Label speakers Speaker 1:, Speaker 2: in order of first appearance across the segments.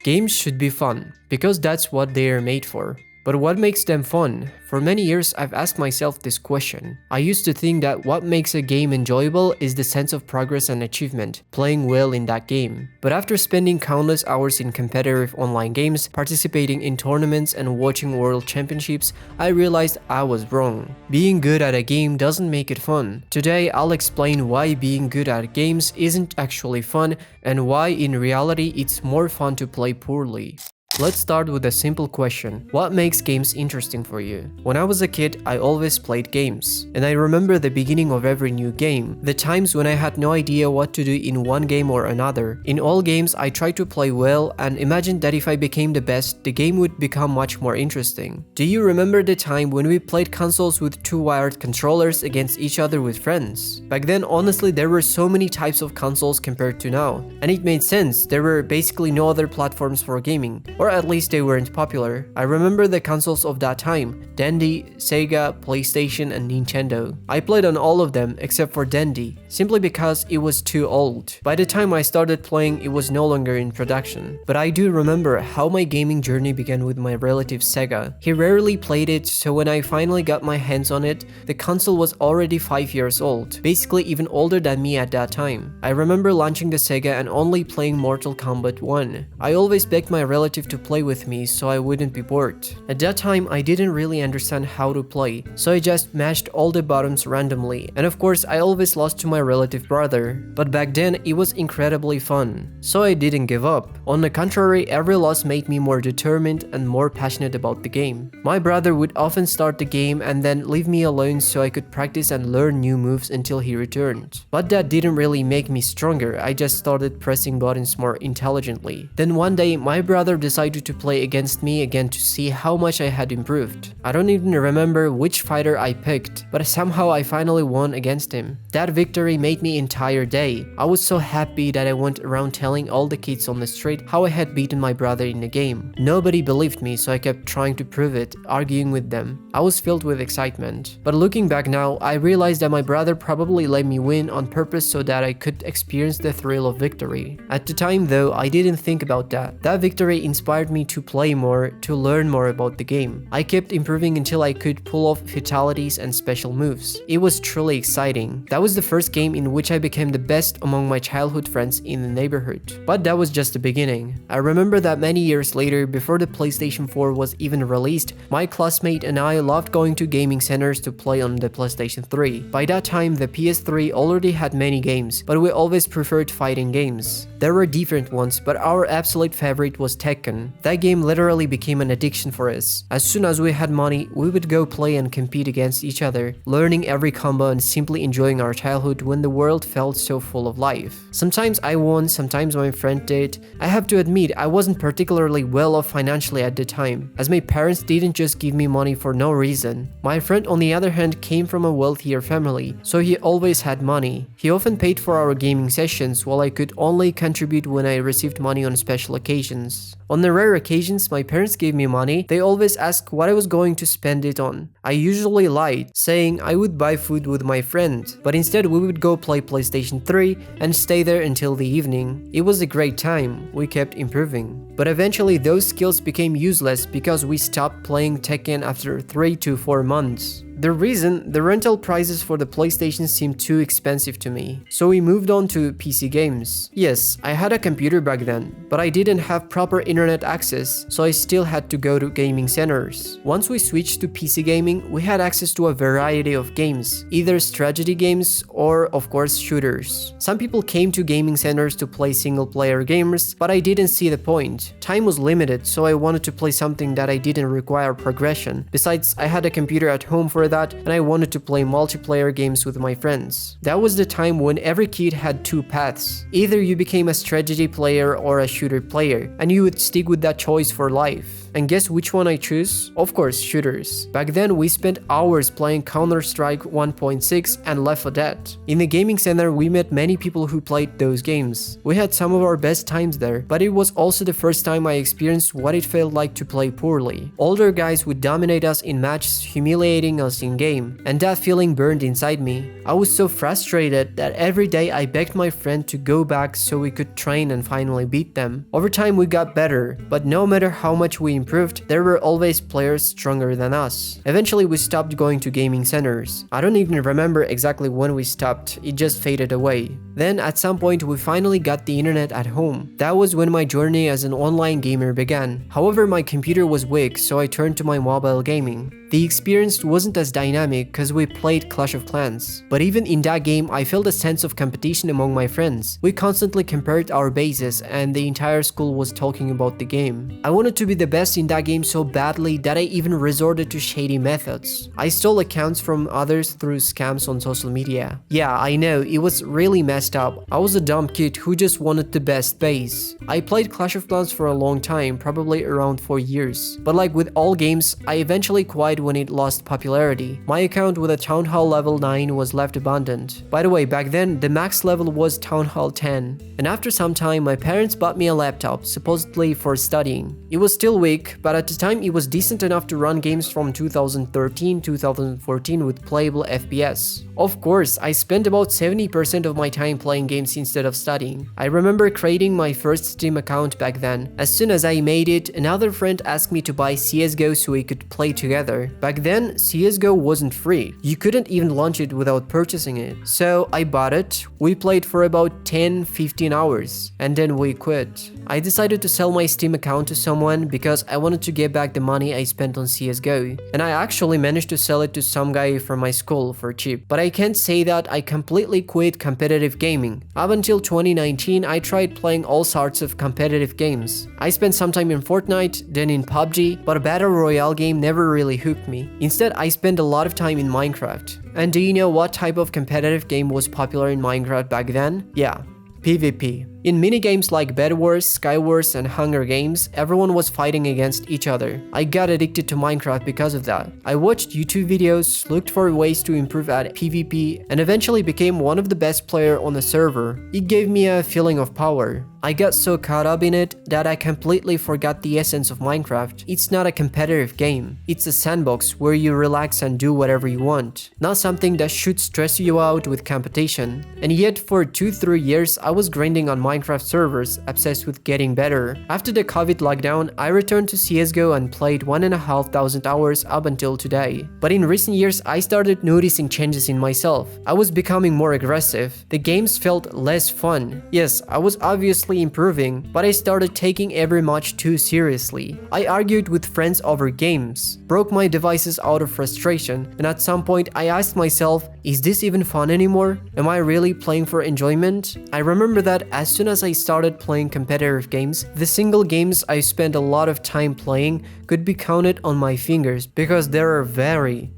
Speaker 1: Games should be fun, because that's what they are made for. But what makes them fun? For many years, I've asked myself this question. I used to think that what makes a game enjoyable is the sense of progress and achievement, playing well in that game. But after spending countless hours in competitive online games, participating in tournaments and watching world championships, I realized I was wrong. Being good at a game doesn't make it fun. Today, I'll explain why being good at games isn't actually fun and why in reality it's more fun to play poorly. Let's start with a simple question. What makes games interesting for you? When I was a kid, I always played games. And I remember the beginning of every new game, the times when I had no idea what to do in one game or another. In all games, I tried to play well and imagined that if I became the best, the game would become much more interesting. Do you remember the time when we played consoles with two wired controllers against each other with friends? Back then, honestly, there were so many types of consoles compared to now. And it made sense, there were basically no other platforms for gaming. Or at least they weren't popular. I remember the consoles of that time: Dendy, Sega, PlayStation, and Nintendo. I played on all of them except for Dendy, simply because it was too old. By the time I started playing, it was no longer in production. But I do remember how my gaming journey began with my relative Sega. He rarely played it, so when I finally got my hands on it, the console was already 5 years old, basically even older than me at that time. I remember launching the Sega and only playing Mortal Kombat 1. I always begged my relative to play with me so I wouldn't be bored. At that time, I didn't really understand how to play, so I just mashed all the buttons randomly, and of course I always lost to my relative brother. But back then, it was incredibly fun, so I didn't give up. On the contrary, every loss made me more determined and more passionate about the game. My brother would often start the game and then leave me alone so I could practice and learn new moves until he returned. But that didn't really make me stronger, I just started pressing buttons more intelligently. Then one day, my brother decided to play against me again to see how much I had improved. I don't even remember which fighter I picked, but somehow I finally won against him. That victory made me entire day. I was so happy that I went around telling all the kids on the street how I had beaten my brother in the game. Nobody believed me, so I kept trying to prove it, arguing with them. I was filled with excitement. But looking back now, I realized that my brother probably let me win on purpose so that I could experience the thrill of victory. At the time though, I didn't think about that. That victory inspired me to play more, to learn more about the game. I kept improving until I could pull off fatalities and special moves. It was truly exciting. That was the first game in which I became the best among my childhood friends in the neighborhood. But that was just the beginning. I remember that many years later, before the PlayStation 4 was even released, my classmate and I loved going to gaming centers to play on the PlayStation 3. By that time, the PS3 already had many games, but we always preferred fighting games. There were different ones, but our absolute favorite was Tekken. That game literally became an addiction for us. As soon as we had money, we would go play and compete against each other, learning every combo and simply enjoying our childhood when the world felt so full of life. Sometimes I won, sometimes my friend did. I have to admit, I wasn't particularly well off financially at the time, as my parents didn't just give me money for no reason. My friend, on the other hand, came from a wealthier family, so he always had money. He often paid for our gaming sessions, while I could only contribute when I received money on special occasions. On the rare occasions my parents gave me money, they always asked what I was going to spend it on. I usually lied, saying I would buy food with my friend, but instead we would go play PlayStation 3 and stay there until the evening. It was a great time, we kept improving. But eventually those skills became useless because we stopped playing Tekken after 3 to 4 months. The reason, the rental prices for the PlayStation seemed too expensive to me, so we moved on to PC games. Yes, I had a computer back then, but I didn't have proper internet access, so I still had to go to gaming centers. Once we switched to PC gaming, we had access to a variety of games, either strategy games or, of course, shooters. Some people came to gaming centers to play single-player games, but I didn't see the point. Time was limited, so I wanted to play something that I didn't require progression. Besides, I had a computer at home for that, and I wanted to play multiplayer games with my friends. That was the time when every kid had two paths. Either you became a strategy player or a shooter player, and you would stick with that choice for life. And guess which one I choose? Of course, shooters. Back then, we spent hours playing Counter-Strike 1.6 and Left 4 Dead. In the gaming center, we met many people who played those games. We had some of our best times there, but it was also the first time I experienced what it felt like to play poorly. Older guys would dominate us in matches, humiliating us hours in game, and that feeling burned inside me. I was so frustrated that every day I begged my friend to go back so we could train and finally beat them. Over time we got better, but no matter how much we improved, there were always players stronger than us. Eventually we stopped going to gaming centers. I don't even remember exactly when we stopped, it just faded away. Then at some point we finally got the internet at home. That was when my journey as an online gamer began. However, my computer was weak, so I turned to my mobile gaming. The experience wasn't as dynamic because we played Clash of Clans. But even in that game, I felt a sense of competition among my friends. We constantly compared our bases and the entire school was talking about the game. I wanted to be the best in that game so badly that I even resorted to shady methods. I stole accounts from others through scams on social media. Yeah, I know, it was really messed up. I was a dumb kid who just wanted the best base. I played Clash of Clans for a long time, probably around 4 years. But like with all games, I eventually quit when it lost popularity. My account with a Town Hall level 9 was left abandoned. By the way, back then, the max level was Town Hall 10. And after some time, my parents bought me a laptop, supposedly for studying. It was still weak, but at the time it was decent enough to run games from 2013-2014 with playable FPS. Of course, I spent about 70% of my time playing games instead of studying. I remember creating my first Steam account back then. As soon as I made it, another friend asked me to buy CSGO so we could play together. Back then, CSGO wasn't free. You couldn't even launch it without purchasing it. So I bought it, we played for about 10-15 hours, and then we quit. I decided to sell my Steam account to someone because I wanted to get back the money I spent on CSGO. And I actually managed to sell it to some guy from my school for cheap. But I can't say that I completely quit competitive gaming. Up until 2019, I tried playing all sorts of competitive games. I spent some time in Fortnite, then in PUBG, but a battle royale game never really hooked me. Instead, I spent a lot of time in Minecraft. And do you know what type of competitive game was popular in Minecraft back then? Yeah, PvP. In minigames like Bed Wars, Sky Wars, and Hunger Games, everyone was fighting against each other. I got addicted to Minecraft because of that. I watched YouTube videos, looked for ways to improve at PvP, and eventually became one of the best players on the server. It gave me a feeling of power. I got so caught up in it that I completely forgot the essence of Minecraft. It's not a competitive game. It's a sandbox where you relax and do whatever you want. Not something that should stress you out with competition. And yet for 2-3 years, I was grinding on Minecraft servers, obsessed with getting better. After the COVID lockdown, I returned to CSGO and played 1,500 hours up until today. But in recent years, I started noticing changes in myself. I was becoming more aggressive. The games felt less fun. Yes, I was obviously improving, but I started taking every match too seriously. I argued with friends over games, broke my devices out of frustration, and at some point I asked myself, is this even fun anymore? Am I really playing for enjoyment? I remember that as soon as I started playing competitive games, the single games I spent a lot of time playing could be counted on my fingers because there are very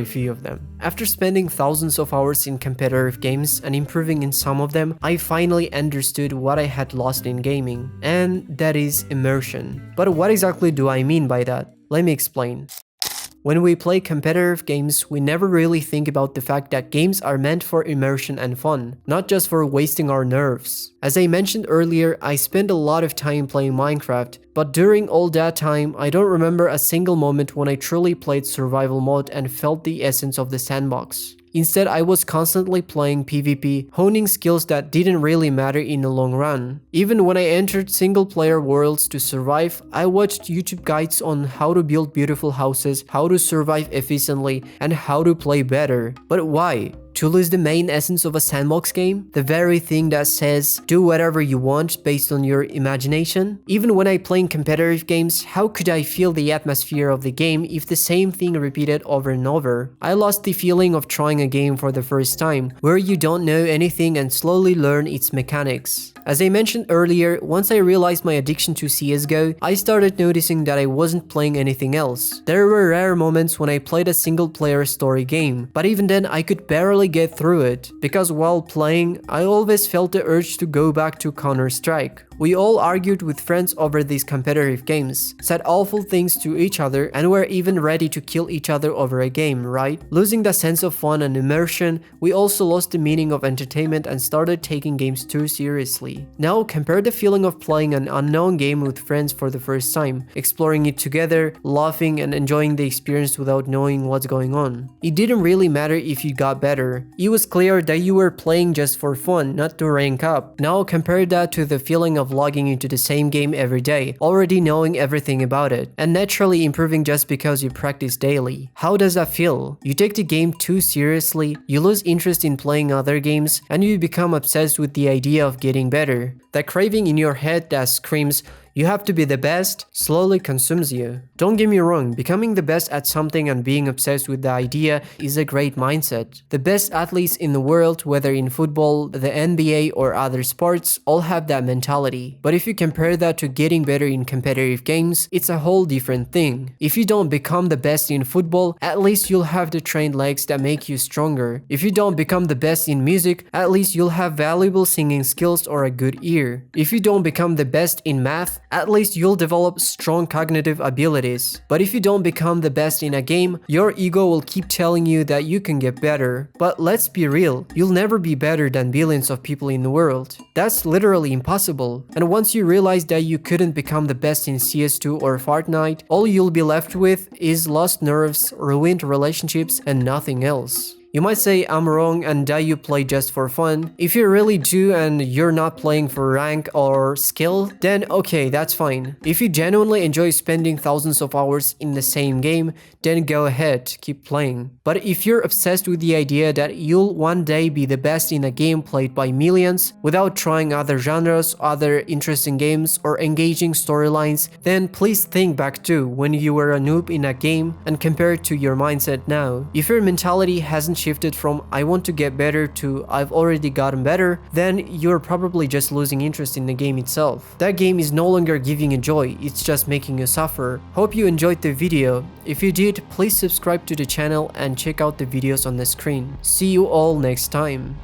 Speaker 1: few of them. After spending thousands of hours in competitive games and improving in some of them, I finally understood what I had lost in gaming, and that is immersion. But what exactly do I mean by that? Let me explain. When we play competitive games, we never really think about the fact that games are meant for immersion and fun, not just for wasting our nerves. As I mentioned earlier, I spent a lot of time playing Minecraft, but during all that time, I don't remember a single moment when I truly played survival mode and felt the essence of the sandbox. Instead, I was constantly playing PvP, honing skills that didn't really matter in the long run. Even when I entered single-player worlds to survive, I watched YouTube guides on how to build beautiful houses, how to survive efficiently, and how to play better. But why? To lose the main essence of a sandbox game? The very thing that says, do whatever you want based on your imagination? Even when I play in competitive games, how could I feel the atmosphere of the game if the same thing repeated over and over? I lost the feeling of trying a game for the first time, where you don't know anything and slowly learn its mechanics. As I mentioned earlier, once I realized my addiction to CSGO, I started noticing that I wasn't playing anything else. There were rare moments when I played a single-player story game, but even then I could barely get through it, because while playing, I always felt the urge to go back to Counter-Strike. We all argued with friends over these competitive games, said awful things to each other, and were even ready to kill each other over a game, right? Losing the sense of fun and immersion, we also lost the meaning of entertainment and started taking games too seriously. Now, compare the feeling of playing an unknown game with friends for the first time, exploring it together, laughing and enjoying the experience without knowing what's going on. It didn't really matter if you got better. It was clear that you were playing just for fun, not to rank up. Now compare that to the feeling of logging into the same game every day, already knowing everything about it, and naturally improving just because you practice daily. How does that feel? You take the game too seriously, you lose interest in playing other games, and you become obsessed with the idea of getting better. That craving in your head that screams, "You have to be the best," slowly consumes you. Don't get me wrong, becoming the best at something and being obsessed with the idea is a great mindset. The best athletes in the world, whether in football, the NBA, or other sports, all have that mentality. But if you compare that to getting better in competitive games, it's a whole different thing. If you don't become the best in football, at least you'll have the trained legs that make you stronger. If you don't become the best in music, at least you'll have valuable singing skills or a good ear. If you don't become the best in math, at least you'll develop strong cognitive abilities. But if you don't become the best in a game, your ego will keep telling you that you can get better. But let's be real, you'll never be better than billions of people in the world. That's literally impossible. And once you realize that you couldn't become the best in CS2 or Fortnite, all you'll be left with is lost nerves, ruined relationships, and nothing else. You might say I'm wrong and that you play just for fun. If you really do and you're not playing for rank or skill, then okay, that's fine. If you genuinely enjoy spending thousands of hours in the same game, then go ahead, keep playing. But if you're obsessed with the idea that you'll one day be the best in a game played by millions, without trying other genres, other interesting games, or engaging storylines, then please think back to when you were a noob in a game and compare it to your mindset now. If your mentality hasn't shifted from "I want to get better" to "I've already gotten better", then you're probably just losing interest in the game itself. That game is no longer giving you joy, it's just making you suffer. Hope you enjoyed the video. If you did, please subscribe to the channel and check out the videos on the screen. See you all next time.